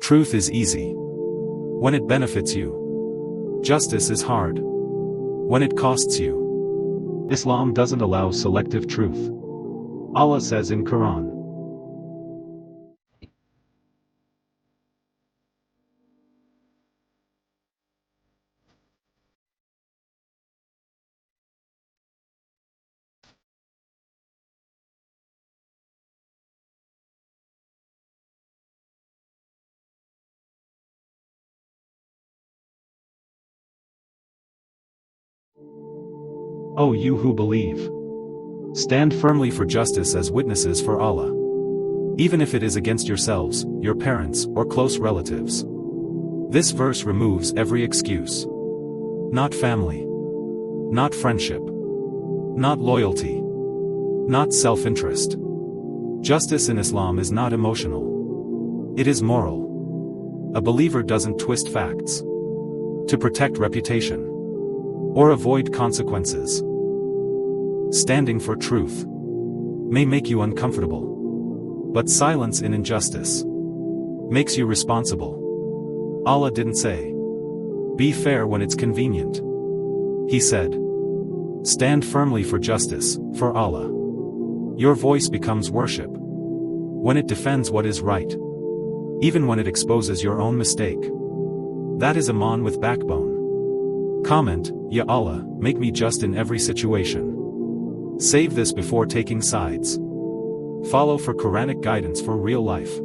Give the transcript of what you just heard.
Truth is easy when it benefits you. Justice is hard when it costs you. Islam doesn't allow selective truth. Allah says in Quran, O you who believe, stand firmly for justice as witnesses for Allah, even if it is against yourselves, your parents, or close relatives. This verse removes every excuse. Not family, not friendship, not loyalty, not self-interest. Justice in Islam is not emotional. It is moral. A believer doesn't twist facts to protect reputation or avoid consequences. Standing for truth may make you uncomfortable, but silence in injustice makes you responsible. Allah didn't say, be fair when it's convenient. He said, stand firmly for justice, for Allah. Your voice becomes worship when it defends what is right, even when it exposes your own mistake. That is Iman with backbone. Comment, Ya Allah, make me just in every situation. Save this before taking sides. Follow for Quranic guidance for real life.